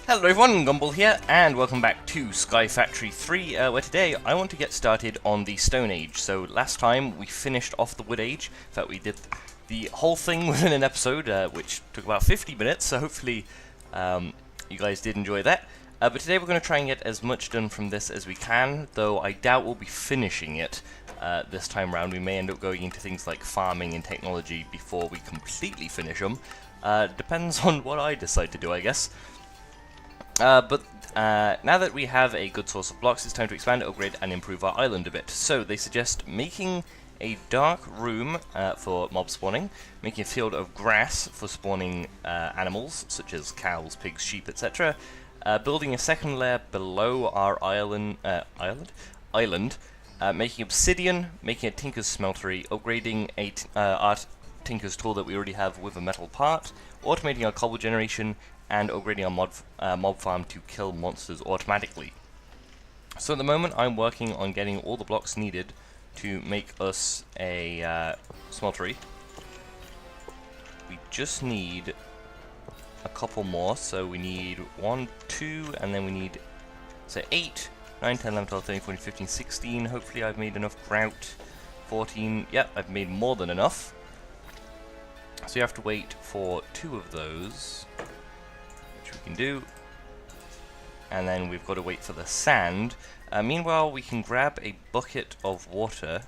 Hello everyone, Gumball here, and welcome back to Sky Factory 3, where today I want to get started on the Stone Age. So last time we finished off the Wood Age. In fact, we did the whole thing within an episode, which took about 50 minutes, so hopefully you guys did enjoy that. But today we're going to try and get as much done from this as we can, though I doubt we'll be finishing it this time round. We may end up going into things like farming and technology before we completely finish them. Depends on what I decide to do, I guess. But now that we have a good source of blocks, it's time to expand, upgrade, and improve our island a bit. So they suggest making a dark room for mob spawning, making a field of grass for spawning animals, such as cows, pigs, sheep, etc., building a second layer below our island, making obsidian, making a tinker's smeltery, upgrading our tinker's tool that we already have with a metal part, automating our cobble generation, and upgrading our mob farm to kill monsters automatically. So at the moment I'm working on getting all the blocks needed to make us a smeltery. We just need a couple more, so we need 1, 2, and then we need, so 8, 9, 10, 11, 12, 13, 14, 15, 16. Hopefully I've made enough grout. 14, yep, I've made more than enough. So you have to wait for 2 of those, which we can do, and then we've got to wait for the sand. Meanwhile, we can grab a bucket of water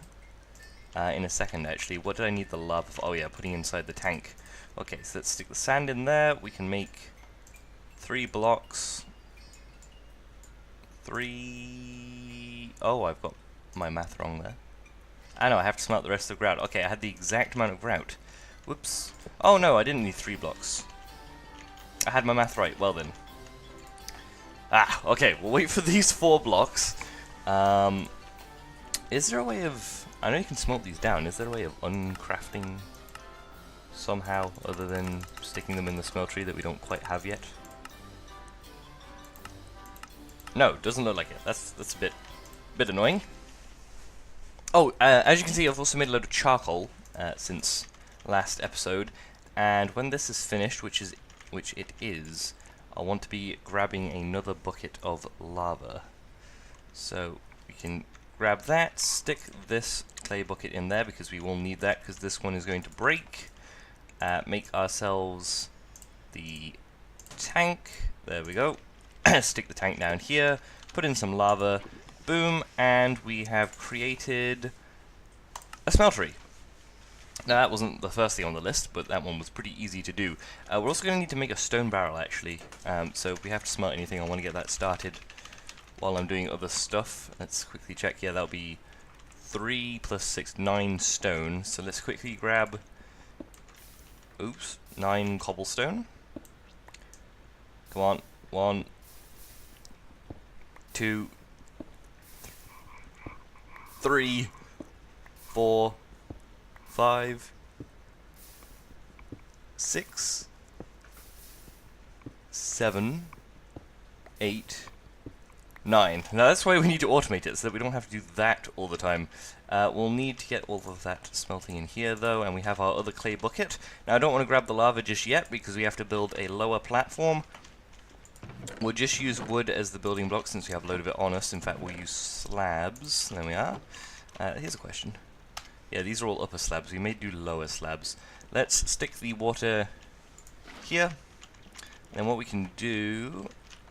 in a second, actually. What did I need the lava for? Oh yeah, putting inside the tank. Okay, so let's stick the sand in there. We can make 3 blocks. 3... Oh, I've got my math wrong there. I know, I have to smelt the rest of the grout. Okay, I had the exact amount of grout. Whoops. Oh no, I didn't need 3 blocks. I had my math right, well then. Okay, we'll wait for these 4 blocks. Is there a way of... I know you can smelt these down, is there a way of uncrafting somehow, other than sticking them in the smeltery that we don't quite have yet? No, doesn't look like it. That's a bit annoying. Oh, as you can see, I've also made a load of charcoal since last episode, and when this is finished, which it is, I want to be grabbing another bucket of lava. So we can grab that, stick this clay bucket in there because we will need that because this one is going to break. Make ourselves the tank. There we go. Stick the tank down here, put in some lava, boom, and we have created a smeltery. Now that wasn't the first thing on the list, but that one was pretty easy to do. We're also going to need to make a stone barrel, actually. So if we have to smelt anything, I want to get that started while I'm doing other stuff. Let's quickly check. Yeah, that'll be 3 plus 6, 9 stone. So let's quickly grab, 9 cobblestone. Come on, 1, 2, 3, 4, 5, 6, 7, 8, 9. Now that's why we need to automate it, so that we don't have to do that all the time. We'll need to get all of that smelting in here though, and we have our other clay bucket. Now I don't want to grab the lava just yet, because we have to build a lower platform. We'll just use wood as the building block since we have a load of it on us. In fact, we'll use slabs. There we are. Here's a question. Yeah, these are all upper slabs. We may do lower slabs. Let's stick the water here. Then what we can do,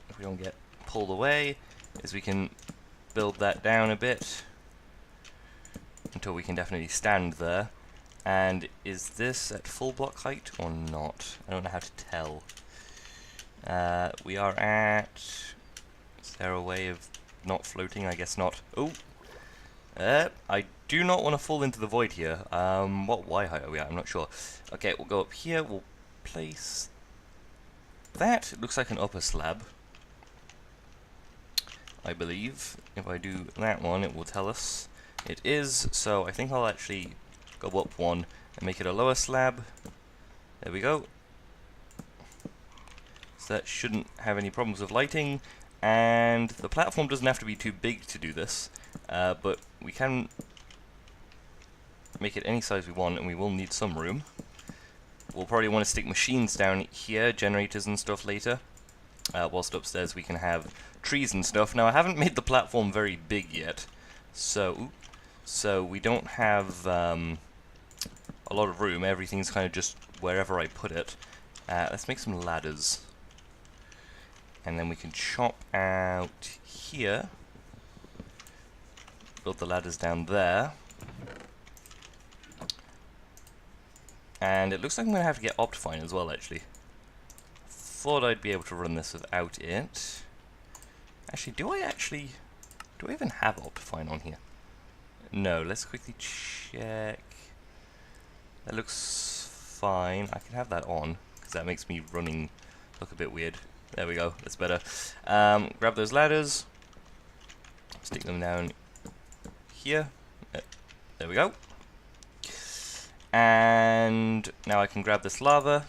if we don't get pulled away, is we can build that down a bit until we can definitely stand there. And is this at full block height or not? I don't know how to tell. We are at... Is there a way of not floating? I guess not. Oh! I do not want to fall into the void here. What Y height are we at? I'm not sure. Okay, we'll go up here. We'll place that. It looks like an upper slab, I believe. If I do that one, it will tell us it is. So I think I'll actually go up 1 and make it a lower slab. There we go. So that shouldn't have any problems with lighting. And the platform doesn't have to be too big to do this, but we can make it any size we want, and we will need some room. We'll probably want to stick machines down here, generators and stuff later. whilst upstairs we can have trees and stuff. Now I haven't made the platform very big yet, so we don't have a lot of room. Everything's kind of just wherever I put it. Let's make some ladders, and then we can chop out here, build the ladders down there, and it looks like I'm going to have to get Optifine as well, actually. Thought I'd be able to run this without it. Actually, do I even have Optifine on here? No, let's quickly check. That looks fine. I can have that on, because that makes me running look a bit weird. There we go, that's better. Grab those ladders, stick them down here. There we go. And now I can grab this lava,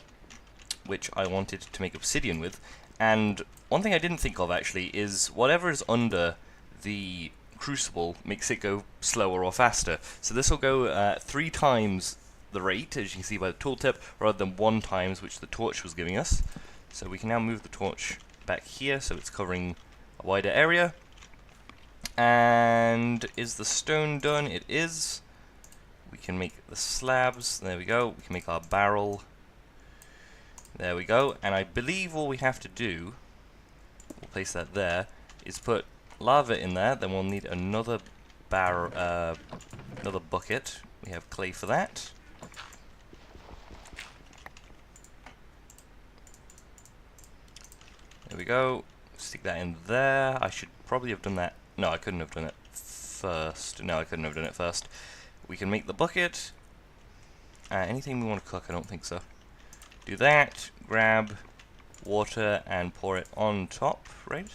which I wanted to make obsidian with. And one thing I didn't think of actually is whatever is under the crucible makes it go slower or faster. So this will go 3 times the rate, as you can see by the tooltip, rather than 1 times, which the torch was giving us. So we can now move the torch back here so it's covering a wider area. And is the stone done? It is. We can make the slabs. There we go. We can make our barrel. There we go, and I believe all we have to do, we'll place that there, is put lava in there. Then we'll need another another bucket. We have clay for that. There we go. Stick that in there. I should probably have done that. No, I couldn't have done it first. No, I couldn't have done it first. We can make the bucket. Anything we want to cook? I don't think so. Do that, grab water and pour it on top, right?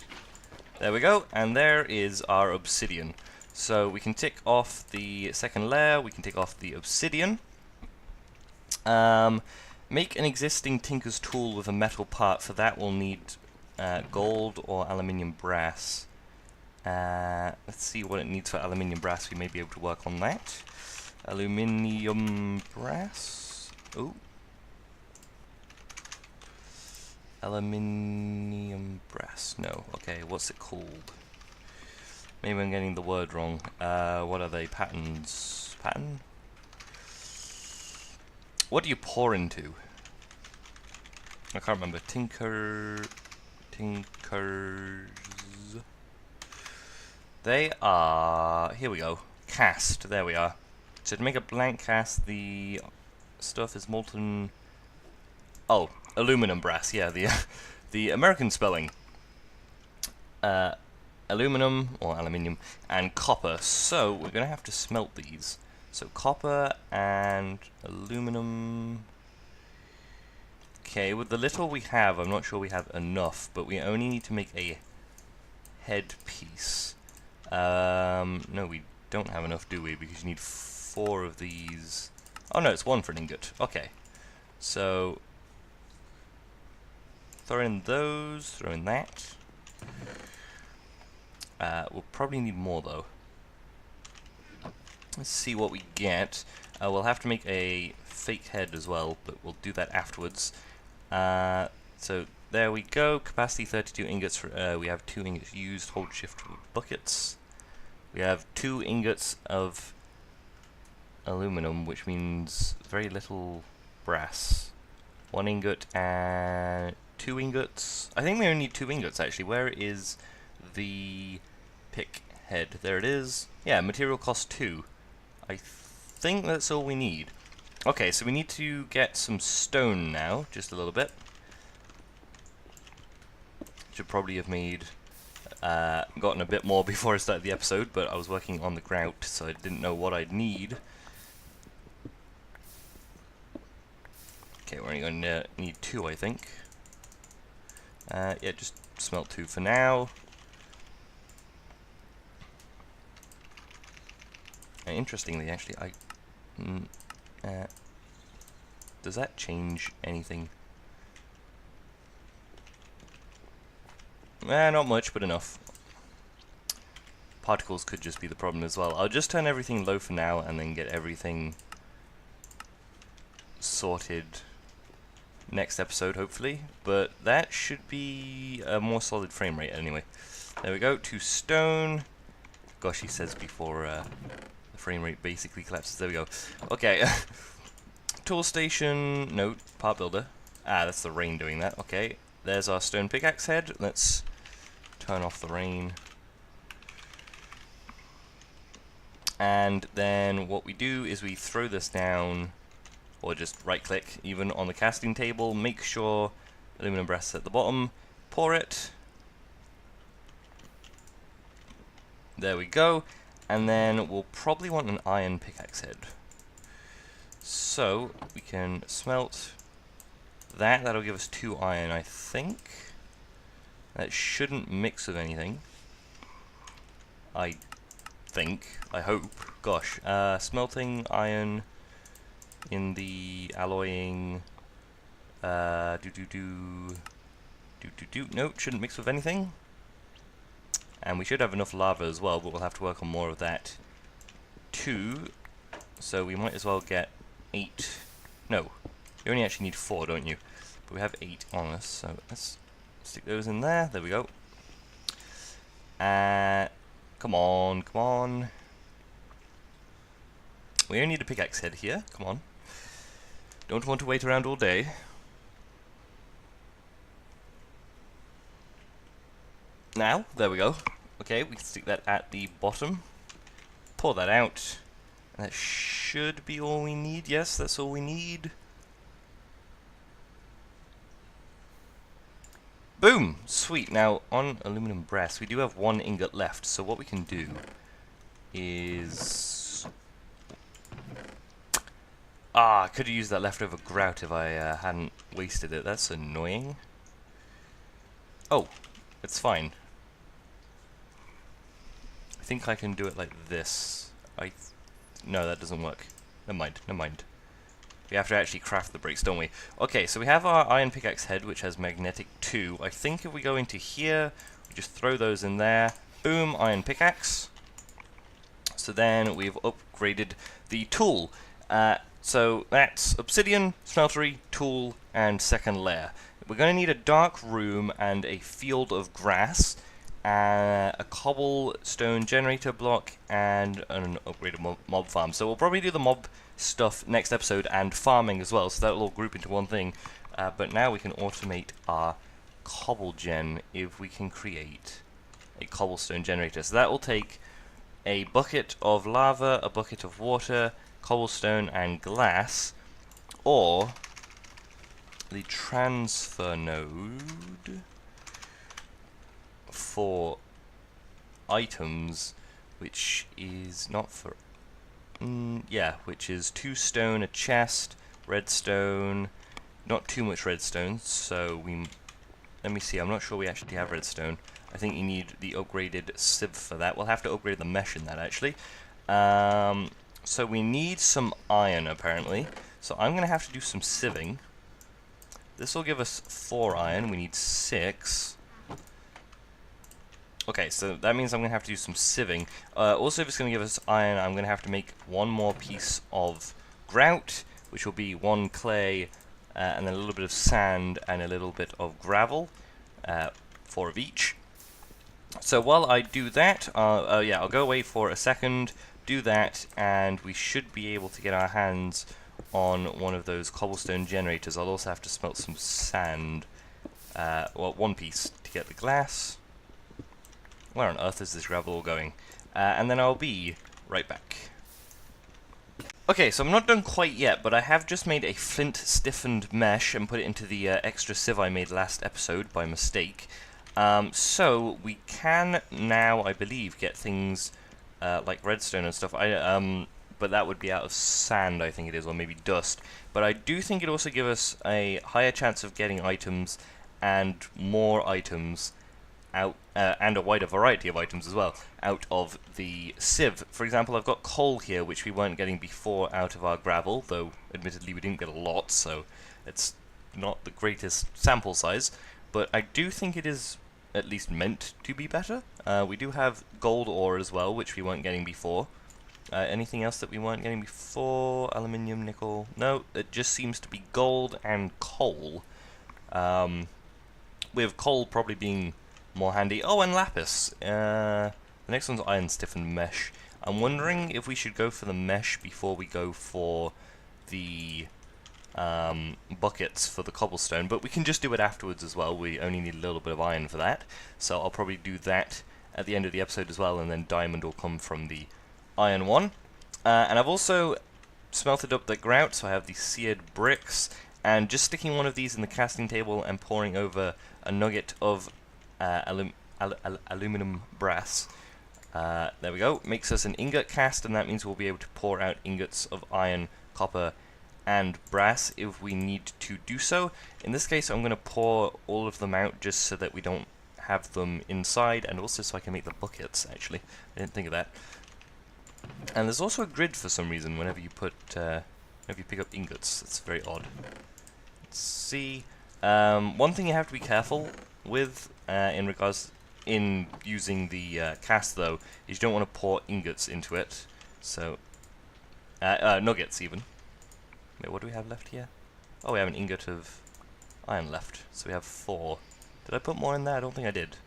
There we go, and there is our obsidian. So we can tick off the second layer, we can tick off the obsidian. Make an existing tinker's tool with a metal part. For that we'll need gold or aluminium brass. Let's see what it needs for aluminium brass. We may be able to work on that. Aluminium brass. Ooh. Aluminium brass. No. Okay, what's it called? Maybe I'm getting the word wrong. What are they? Patterns? Pattern? What do you pour into? I can't remember. Tinkers. They are... Here we go. Cast. There we are. So to make a blank cast, the stuff is molten... Oh, aluminum brass. Yeah, the American spelling. Aluminum, or aluminium, and copper. So we're going to have to smelt these. So copper and aluminum... Okay, with the little we have, I'm not sure we have enough, but we only need to make a headpiece. No, we don't have enough, do we? Because you need 4 of these. Oh no, it's 1 for an ingot. Okay. So, throw in those, throw in that. We'll probably need more though. Let's see what we get. We'll have to make a fake head as well, but we'll do that afterwards. So there we go. Capacity 32 ingots. For, we have 2 ingots used. Hold shift for buckets. We have 2 ingots of aluminum, which means very little brass. 1 ingot and 2 ingots. I think we only need 2 ingots actually. Where is the pick head? There it is. Yeah, material cost 2. I think that's all we need. Okay, so we need to get some stone now, just a little bit. Should probably have made gotten a bit more before I started the episode, but I was working on the grout, so I didn't know what I'd need. Okay, we're only going to need 2, I think. Yeah, just smelt 2 for now. Interestingly, actually, does that change anything? Not much, but enough. Particles could just be the problem as well. I'll just turn everything low for now and then get everything sorted next episode, hopefully. But that should be a more solid frame rate anyway. There we go, 2 stone. Gosh, he says before the frame rate basically collapses. There we go. Okay, tool station, no, part builder. Ah, that's the rain doing that. Okay, there's our stone pickaxe head. Let's turn off the rain. And then what we do is we throw this down, or just right click even on the casting table, make sure aluminum brass at the bottom, pour it. There we go. And then we'll probably want an iron pickaxe head. So we can smelt that. That'll give us 2 iron, I think. That shouldn't mix with anything. I hope. Gosh. Smelting iron in the alloying. No, shouldn't mix with anything. And we should have enough lava as well, but we'll have to work on more of that too. So we might as well get 8. No, you only actually need 4, don't you? But we have 8 on us, so let's stick those in there. There we go. Come on, come on. We only need a pickaxe head here. Come on. Don't want to wait around all day. Now, there we go. Okay, we can stick that at the bottom. Pour that out. And that should be all we need. Yes, that's all we need. Boom! Sweet. Now, on aluminum brass, we do have 1 ingot left. So what we can do is... I could have used that leftover grout if I hadn't wasted it. That's annoying. Oh, it's fine. I think I can do it like this. No, that doesn't work. Never mind, never mind. We have to actually craft the bricks, don't we? Okay, so we have our iron pickaxe head, which has magnetic 2. I think if we go into here, we just throw those in there. Boom, iron pickaxe. So then we've upgraded the tool. So that's obsidian, smeltery, tool, and second layer. We're going to need a dark room and a field of grass, a cobblestone generator block, and an upgraded mob farm. So we'll probably do the mob stuff next episode, and farming as well, so that'll all group into one thing. But now we can automate our cobble gen if we can create a cobblestone generator. So that will take a bucket of lava, a bucket of water, cobblestone, and glass, or the transfer node for items, which is not for... yeah, which is 2 stone, a chest, redstone, not too much redstone, so we... Let me see, I'm not sure we actually have redstone. I think you need the upgraded sieve for that. We'll have to upgrade the mesh in that, actually. So we need some iron, apparently. So I'm going to have to do some sieving. This will give us 4 iron. We need 6. Okay, so that means I'm going to have to do some sieving. Also, if it's going to give us iron, I'm going to have to make 1 more piece of grout, which will be 1 clay, and then a little bit of sand, and a little bit of gravel, 4 of each. So while I do that, yeah, I'll go away for a second, do that, and we should be able to get our hands on one of those cobblestone generators. I'll also have to smelt some sand, well, 1 piece to get the glass. Where on earth is this gravel all going? And then I'll be right back. Okay, so I'm not done quite yet, but I have just made a flint stiffened mesh and put it into the extra sieve I made last episode by mistake. So we can now, I believe, get things like redstone and stuff. But that would be out of sand, I think it is, or maybe dust. But I do think it also gives us a higher chance of getting items and more items out, and a wider variety of items as well, out of the sieve. For example, I've got coal here, which we weren't getting before out of our gravel, though admittedly we didn't get a lot, so it's not the greatest sample size. But I do think it is at least meant to be better. We do have gold ore as well, which we weren't getting before. Anything else that we weren't getting before? Aluminium, nickel. No, it just seems to be gold and coal. With coal probably being more handy. Oh, and lapis. The next one's iron stiffened mesh. I'm wondering if we should go for the mesh before we go for the buckets for the cobblestone, but we can just do it afterwards as well. We only need a little bit of iron for that, so I'll probably do that at the end of the episode as well, and then diamond will come from the iron one. And I've also smelted up the grout, so I have the seared bricks, and just sticking one of these in the casting table and pouring over a nugget of aluminum brass. There we go, makes us an ingot cast, and that means we'll be able to pour out ingots of iron, copper, and brass if we need to do so. In this case, I'm going to pour all of them out just so that we don't have them inside, and also so I can make the buckets, actually. I didn't think of that. And there's also a grid for some reason whenever you put, whenever you pick up ingots. It's very odd. Let's see. One thing you have to be careful with in using the cast, though, is you don't want to pour ingots into it. So, nuggets even. Wait, what do we have left here? Oh, we have an ingot of iron left, so we have 4. Did I put more in there? I don't think I did.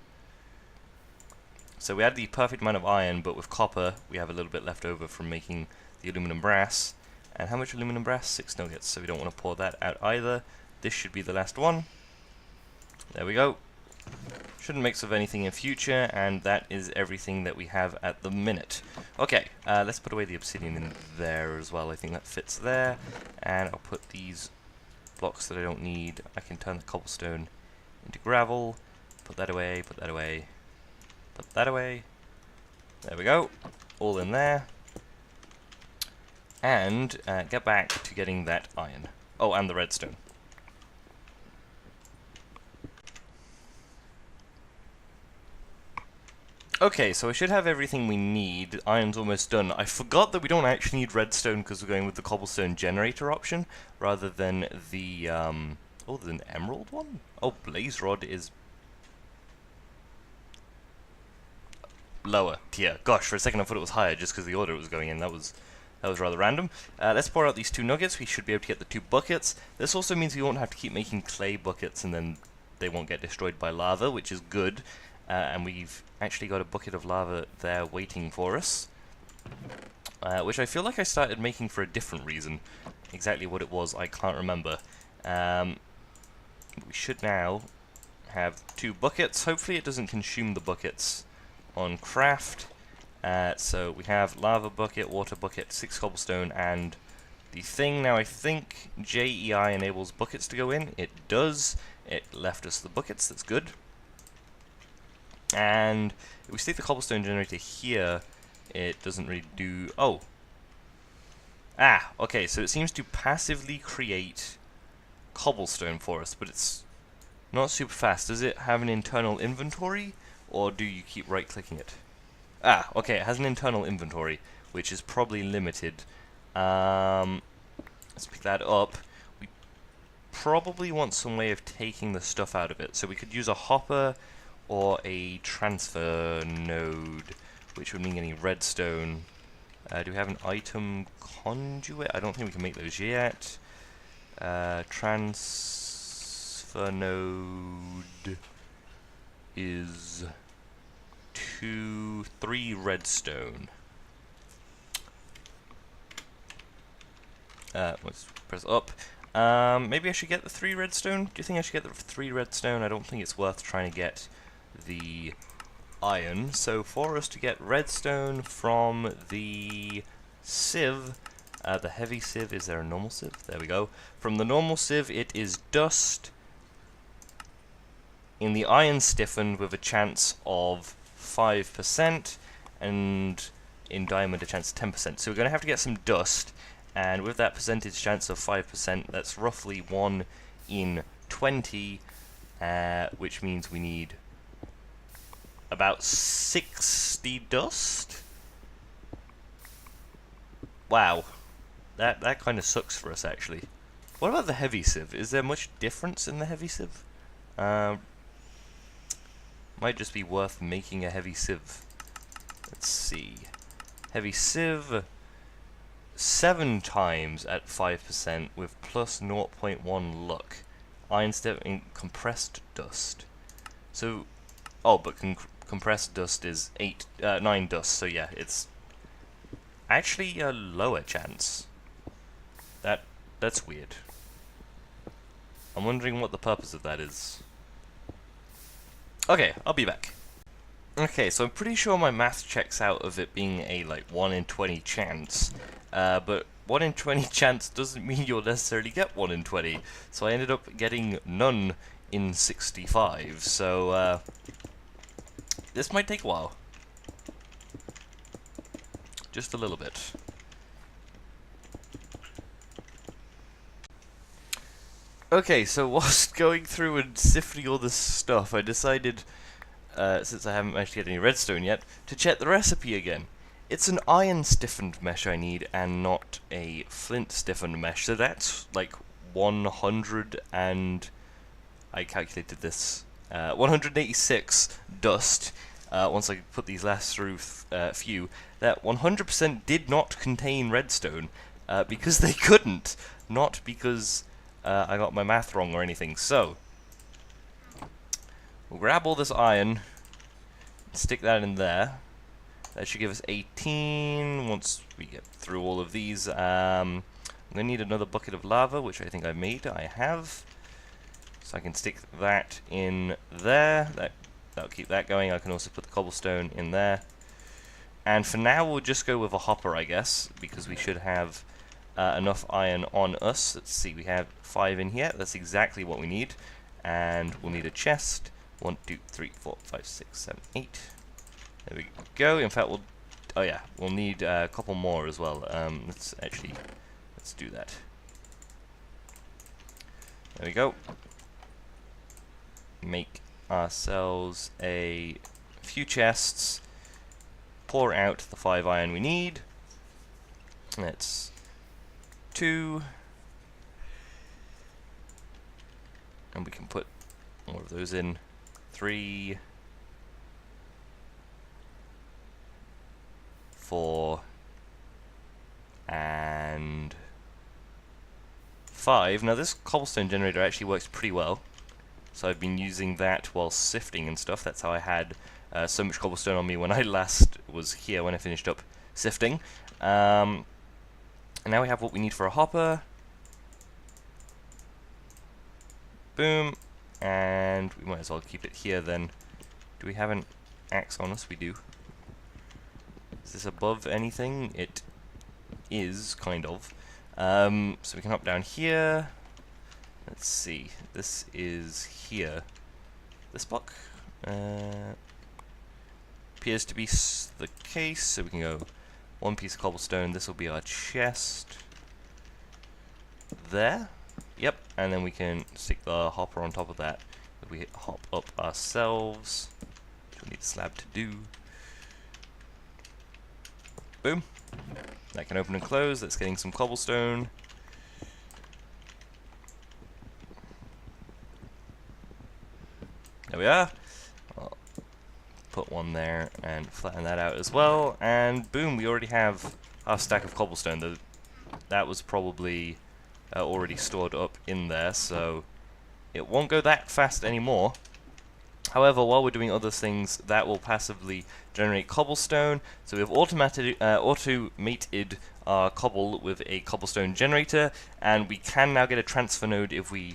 So we had the perfect amount of iron, but with copper, we have a little bit left over from making the aluminum brass. And how much aluminum brass? 6 nuggets, so we don't want to pour that out either. This should be the last one. There we go. Shouldn't mix with anything in future, and that is everything that we have at the minute. Okay, let's put away the obsidian in there as well. I think that fits there. And I'll put these blocks that I don't need. I can turn the cobblestone into gravel. Put that away, put that away, put that away. There we go. All in there. And get back to getting that iron. Oh, and the redstone. Okay, so I should have everything we need. Iron's almost done. I forgot that we don't actually need redstone because we're going with the cobblestone generator option rather than the oh, there's an emerald one? Oh, blaze rod is lower tier. Gosh, for a second I thought it was higher just because the order it was going in. That was rather random. Let's pour out these 2 nuggets. We should be able to get the 2 buckets. This also means we won't have to keep making clay buckets and then they won't get destroyed by lava, which is good. And we've actually got a bucket of lava there waiting for us, which I feel like I started making for a different reason. Exactly what it was, I can't remember. We should now have 2 buckets. Hopefully it doesn't consume the buckets on craft. So we have lava bucket, water bucket, 6 cobblestone, and the thing. Now I think JEI enables buckets to go in. It does. It left us the buckets, that's good. And if we stick the cobblestone generator here, it doesn't really do... Oh! Ah, okay, so it seems to passively create cobblestone for us, but it's not super fast. Does it have an internal inventory, or do you keep right-clicking it? Ah, okay, it has an internal inventory, which is probably limited. Let's pick that up. We probably want some way of taking the stuff out of it, so we could use a hopper or a transfer node, which would mean getting redstone. Do we have an item conduit? I don't think we can make those yet. Transfer node is 3 redstone. Let's press up. Maybe I should get the 3 redstone? Do you think I should get the 3 redstone? I don't think it's worth trying to get the iron. So for us to get redstone from the sieve, the heavy sieve, is there a normal sieve? There we go. From the normal sieve it is dust. In the iron stiffened with a chance of 5%, and in diamond a chance of 10%. So we're going to have to get some dust, and with that percentage chance of 5%, that's roughly 1 in 20, which means we need about 60 dust. Wow, that kind of sucks for us actually. What about the heavy sieve? Is there much difference in the heavy sieve? Might just be worth making a heavy sieve. Let's see. Heavy sieve, 7 times at 5% with plus 0.1 luck. Iron in compressed dust. So, oh, but compressed dust is 9 dust, so yeah, it's actually a lower chance. That's weird. I'm wondering what the purpose of that is. Okay, I'll be back. Okay, so I'm pretty sure my math checks out of it being a like 1 in 20 chance, but 1 in 20 chance doesn't mean you'll necessarily get 1 in 20, so I ended up getting none in 65, so this might take a while. Just a little bit. Okay, so whilst going through and sifting all this stuff, I decided, since I haven't managed to get any redstone yet, to check the recipe again. It's an iron stiffened mesh I need, and not a flint stiffened mesh, so that's like 100 and... I calculated this, 186 dust, once I put these last through few, that 100% did not contain redstone, because they couldn't, not because... I got my math wrong or anything, so we'll grab all this iron, stick that in there. That should give us 18 once we get through all of these. I'm going to need another bucket of lava, which I think I made. I have. So I can stick that in there. That'll keep that going. I can also put the cobblestone in there. And for now, we'll just go with a hopper, I guess, because we should have enough iron on us. Let's see, we have 5 in here. That's exactly what we need. And we'll need a chest. 1, 2, 3, 4, 5, 6, 7, 8. There we go. In fact, we'll need a couple more as well. Let's do that. There we go. Make ourselves a few chests. Pour out the 5 iron we need. That's 2. And we can put more of those in. 3, 4, and 5. Now this cobblestone generator actually works pretty well, so I've been using that while sifting and stuff. That's how I had so much cobblestone on me when I last was here, when I finished up sifting. And now we have what we need for a hopper. Boom. And we might as well keep it here then. Do we have an axe on us? We do. Is this above anything? It is, kind of. So we can hop down here. Let's see. This is here. This block appears to be the case, so we can go 1 piece of cobblestone. This will be our chest. There. Yep, and then we can stick the hopper on top of that. If we hop up ourselves, which we need a slab to do. Boom. That can open and close. That's getting some cobblestone. There we are. I'll put one there and flatten that out as well. And boom, we already have our stack of cobblestone. That was probably already stored up in there, so it won't go that fast anymore. However, while we're doing other things, that will passively generate cobblestone. So we've automated our cobble with a cobblestone generator, and we can now get a transfer node if we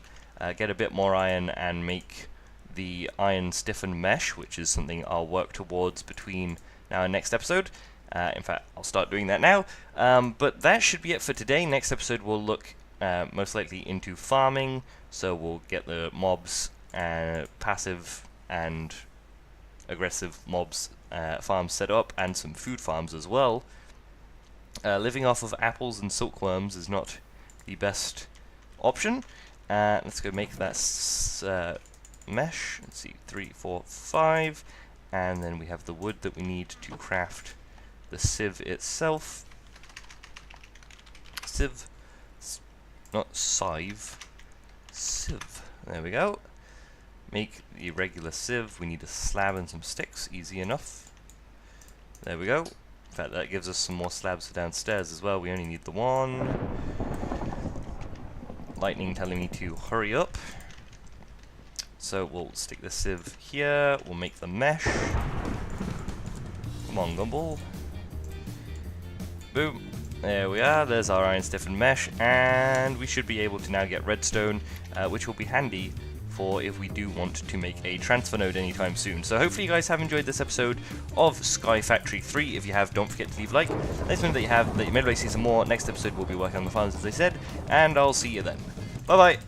get a bit more iron and make the iron stiffened mesh, which is something I'll work towards between now and next episode. In fact, I'll start doing that now. But that should be it for today. Next episode we'll look most likely into farming, so we'll get the mobs, passive and aggressive mobs farms set up, and some food farms as well. Living off of apples and silkworms is not the best option. Let's go make that mesh. Let's see, 3, 4, 5, and then we have the wood that we need to craft the sieve itself. Sieve. Not sieve. Sieve. There we go. Make the irregular sieve. We need a slab and some sticks. Easy enough. There we go. In fact, that gives us some more slabs for downstairs as well. We only need the one. Lightning telling me to hurry up. So we'll stick the sieve here. We'll make the mesh. Come on, Gumball. Boom. There we are. There's our iron stiffened mesh. And we should be able to now get redstone, which will be handy for if we do want to make a transfer node anytime soon. So hopefully you guys have enjoyed this episode of Sky Factory 3. If you have, don't forget to leave a like. Let us know that you have, that you may like to see some more. Next episode we'll be working on the farms as I said, and I'll see you then. Bye bye!